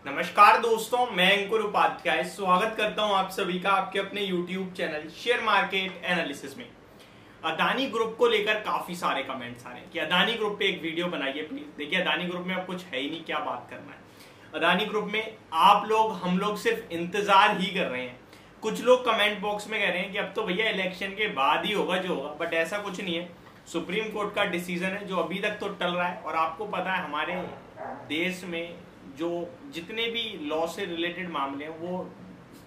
नमस्कार दोस्तों, मैं अंकुर उपाध्याय स्वागत करता हूं आप सभी का आपके अपने YouTube channel share market analysis में। अदानी ग्रुप को लेकर काफी सारे कमेंट्स आ रहे हैं कि अदानी ग्रुप पे एक वीडियो बनाइए प्लीज। देखिए, अदानी ग्रुप में अब कुछ है ही नहीं, क्या बात करना है। अदानी ग्रुप में आप लोग हम लोग सिर्फ इंतजार ही कर रहे हैं। कुछ लोग कमेंट बॉक्स में कह रहे हैं कि अब तो भैया इलेक्शन के बाद ही होगा जो होगा, बट ऐसा कुछ नहीं है। सुप्रीम कोर्ट का डिसीजन है जो अभी तक तो टल रहा है, और आपको पता है हमारे देश में जो जितने भी लॉ से रिलेटेड मामले हैं वो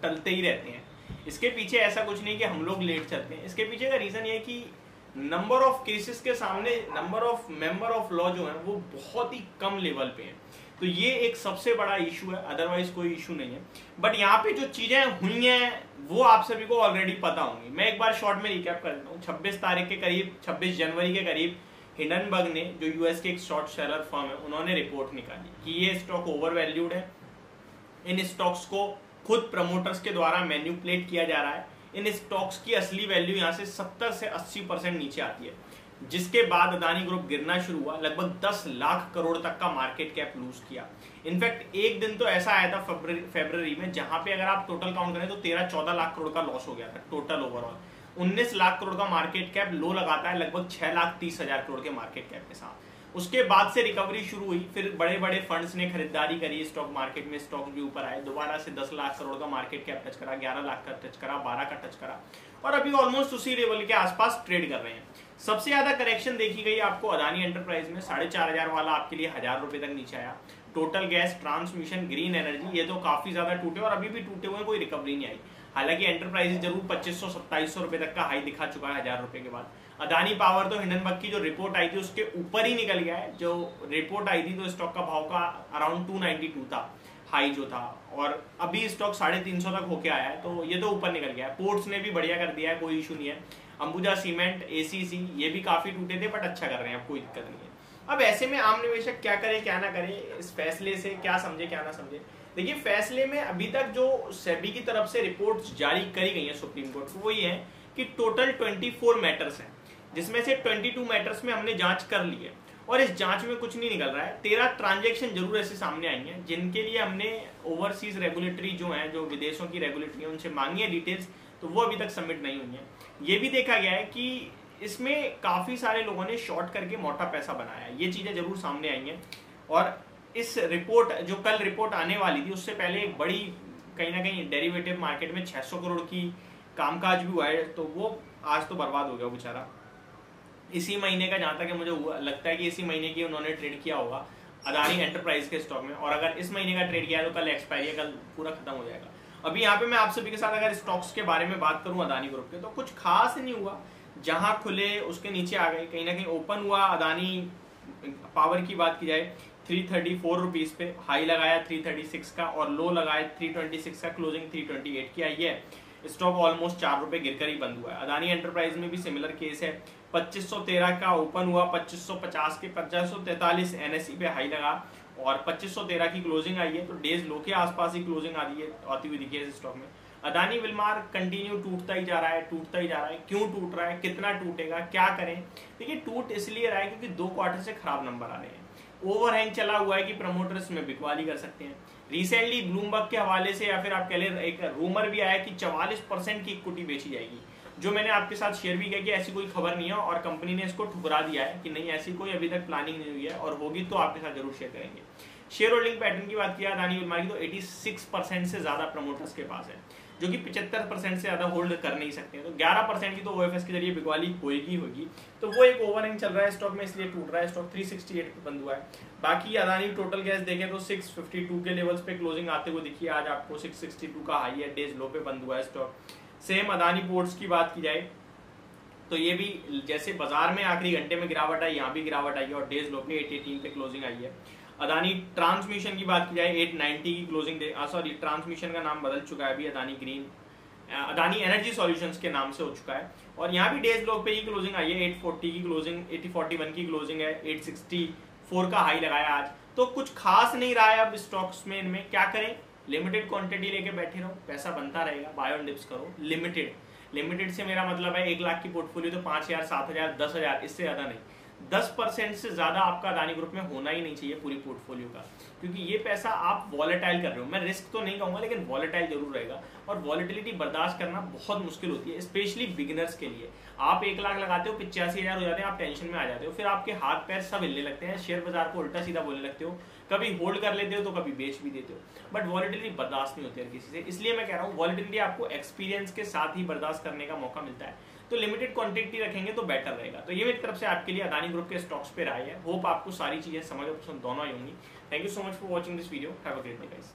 टलते ही रहते हैं। इसके पीछे ऐसा कुछ नहीं कि हम लोग लेट चलते हैं, इसके पीछे का रीजन ये है कि नंबर ऑफ केसेस के सामने number of member of law जो है वो बहुत ही कम लेवल पे है। तो ये एक सबसे बड़ा इशू है, अदरवाइज कोई इशू नहीं है। बट यहाँ पे जो चीजें हुई हैं वो आप सभी को ऑलरेडी पता होंगी। मैं एक बार शॉर्ट में रिकैप कर देता हूँ। 26 तारीख के करीब, 26 जनवरी के करीब हिंडनबर्ग ने, जो यूएस के एक शॉर्ट सेलर फर्म है, उन्होंने रिपोर्ट निकाली कि ये स्टॉक ओवर वैल्यूड है। इन स्टॉक्स को खुद प्रमोटर्स के द्वारा मैन्युपुलेट किया जा रहा है। इन स्टॉक्स की असली वैल्यू यहाँ से 70 से 80% नीचे आती है, जिसके बाद अदानी ग्रुप गिरना शुरू हुआ। लगभग 10 लाख करोड़ तक का मार्केट कैप लूज किया। इनफैक्ट एक दिन तो ऐसा आया था फरवरी में, जहां पे अगर आप टोटल काउंट करें तो 13-14 लाख करोड़ का लॉस हो गया था टोटल ओवरऑल। 19 लाख करोड़ का मार्केट कैप लो लगाता है लगभग 6,30,000 करोड़ के मार्केट कैप के साथ। उसके बाद से रिकवरी शुरू हुई, फिर बड़े बड़े फंड्स ने खरीदारी करी स्टॉक मार्केट में, स्टॉक भी ऊपर आए, दोबारा से 10 लाख करोड़ का मार्केट कैप टच करा, 11 लाख का टच करा, 12 का टच करा, और अभी ऑलमोस्ट उसी लेवल के आसपास ट्रेड कर रहे हैं। सबसे ज्यादा करेक्शन देखी गई आपको अदानी एंटरप्राइज में। 4,500 वाला आपके लिए 1,000 रुपए तक नीचे आया। Total gas, transmission, green energy, ये तो काफी ज्यादा टूटे और अभी भी टूटे हुए, कोई रिकवरी नहीं आई। हालांकि एंटरप्राइज जरूर 2500-2700 रुपए तक का हाई दिखा चुका है 1,000 रुपए के बाद। अदानी पावर तो हिंडनबर्ग की जो रिपोर्ट आई थी उसके ऊपर ही निकल गया है। जो रिपोर्ट आई थी तो स्टॉक का भाव का अराउंड 292 था हाई जो था, और अभी स्टॉक 350 तक होके आया है, तो ये तो ऊपर निकल गया है। पोर्ट्स ने भी बढ़िया कर दिया है, कोई इशू नहीं है। अंबुजा सीमेंट, एसीसी, ये भी काफी टूटे थे बट अच्छा कर रहे हैं, अब कोई दिक्कत नहीं है। अब ऐसे में आम निवेशक क्या करे क्या ना करे, इस फैसले से क्या समझे क्या ना समझे। देखिए, फैसले में अभी तक जो सेबी की तरफ से रिपोर्ट्स जारी करी गई हैं सुप्रीम कोर्ट को, वो ये है कि टोटल 24 मैटर्स हैं, जिसमें से 22 मैटर्स में हमने जांच कर ली है और इस जांच में कुछ नहीं निकल रहा है। 13 ट्रांजैक्शन जरूर ऐसे सामने आई हैं जिनके लिए हमने ओवरसीज रेगुलेटरी जो है, जो विदेशों की रेगुलेटरी है, उनसे मांगी है डिटेल्स, तो वो अभी तक सबमिट नहीं हुई है। ये भी देखा गया है कि इसमें काफी सारे लोगों ने शॉर्ट करके मोटा पैसा बनाया है। ये चीजें जरूर सामने आई हैं, और इस रिपोर्ट, जो कल रिपोर्ट आने वाली थी, उससे पहले एक बड़ी कहीं ना कहीं डेरिवेटिव मार्केट में 600 करोड़ की कामकाज भी हुआ है, तो वो आज तो बर्बाद हो गया बेचारा। इसी महीने का, जहां तक मुझे लगता है कि इसी महीने की उन्होंने ट्रेड किया होगा अदानी एंटरप्राइज के स्टॉक में, और अगर इस महीने का ट्रेड किया तो कल एक्सपायरी है, कल पूरा खत्म हो जाएगा। अभी यहाँ पे मैं आप सभी के साथ अगर स्टॉक्स के बारे में बात करूं अदानी ग्रुप के, तो कुछ खास नहीं हुआ। जहां खुले उसके नीचे आ गए, कहीं ना कहीं ओपन हुआ। अदानी पावर की बात की जाए 334 रुपीज पे हाई लगाया 336 का, और लो लगाया 326 का, क्लोजिंग 328 की आई है। स्टॉक ऑलमोस्ट 4 रुपए गिरकर ही बंद हुआ है। अदानी एंटरप्राइज में भी सिमिलर केस है। 2513 का ओपन हुआ, 2550 के 2543 एनएसई पे हाई लगा और 2513 की क्लोजिंग आई है। तो डेज लो के आसपास ही क्लोजिंग आती हुई दिखी है इस स्टॉक में। अदानी विलमार कंटिन्यू टूटता ही जा रहा है, टूटता ही जा रहा है। क्यों टूट रहा है, कितना टूटेगा, क्या करें? देखिए, टूट इसलिए रहा है क्योंकि 2 क्वार्टर से खराब नंबर आ रहे हैं। ओवरहैंग चला हुआ है कि प्रमोटर्स में बिकवाली कर सकते हैं। रिसेंटली ब्लूमबर्ग के हवाले से, या फिर आप कह लें, एक रूमर भी आया कि 44% की इक्विटी बेची जाएगी, जो मैंने आपके साथ शेयर भी किया कि ऐसी कोई खबर नहीं है, और कंपनी ने इसको ठुकरा दिया है कि नहीं, ऐसी कोई अभी तक प्लानिंग नहीं हुई है, और होगी तो आपके साथ जरूर शेयर करेंगे। शेयर होल्डिंग पैटर्न की बात किया अदानी विलमार की, तो 86% से ज्यादा प्रमोटर्स के पास है, जो कि 75% से ज्यादा होल्ड कर नहीं सकते हैं। तो 11% की तो ओएफएस के जरिए बिकवाली होगी। तो वो एक ओवरहैंग चल रहा है स्टॉक में, इसलिए टूट रहा है। स्टॉक 368 पे बंद हुआ है। बाकी अदानी टोटल गैस देखें तो 652 के लेवल्स पे क्लोजिंग आते हुए दिखी है। आज आपको 662 का हाई है, डेज लो पे बंद हुआ है स्टॉक। सेम अदानी पोर्ट्स की बात की जाए तो ये भी जैसे बाजार में आखिरी घंटे में गिरावट आई, यहाँ भी गिरावट आई है, और डेज लो पे 818 पे क्लोजिंग आई है। अदानी ट्रांसमिशन की बात की जाए 890 की क्लोजिंग सॉरी, ट्रांसमिशन का नाम बदल चुका है अभी, अदानी एनर्जी सॉल्यूशंस के नाम से हो चुका है, और यहाँ भी डेज लो पे ही क्लोजिंग आई है। 840 की क्लोजिंग, 841 की क्लोजिंग है, 864 का हाई लगाया आज। तो कुछ खास नहीं रहा है अब स्टॉक्स में। इनमें क्या करें, लिमिटेड क्वांटिटी लेके बैठे रहो, पैसा बनता रहेगा, बाय ऑन डिप्स करो। लिमिटेड से मेरा मतलब है 1 लाख की पोर्टफोलियो तो 5,000, 7,000, 10,000, इससे ज्यादा नहीं। 10% से ज्यादा आपका अदानी ग्रुप में होना ही नहीं चाहिए पूरी पोर्टफोलियो का, क्योंकि ये पैसा आप वॉलेटाइल कर रहे हो। मैं रिस्क तो नहीं कहूंगा, लेकिन वॉलेटाइल जरूर रहेगा, और वॉलेटिलिटी बर्दाश्त करना बहुत मुश्किल होती है, स्पेशली बिगिनर्स के लिए। आप 1 लाख लगाते हो, 85,000 हो जाते हैं, आप टेंशन में आ जाते हो, फिर आपके हाथ पैर सब हिलने लगते हैं, शेयर बाजार को उल्टा सीधा बोलने लगते हो, कभी होल्ड कर लेते हो तो कभी बेच भी देते हो, बट वॉलेटिलिटी बर्दाश्त नहीं होती है किसी से। इसलिए मैं कह रहा हूँ वॉलेटिलिटी आपको एक्सपीरियंस के साथ ही बर्दाश्त करने का मौका मिलता है, तो लिमिटेड क्वांटिटी रखेंगे तो बेटर रहेगा। तो ये मेरी तरफ से आपके लिए अदानी ग्रुप के स्टॉक्स पे राय है। होप आपको सारी चीजें समझ और पसंद दोनों आई होंगी। Thank you so much for watching this video. Have a great day guys.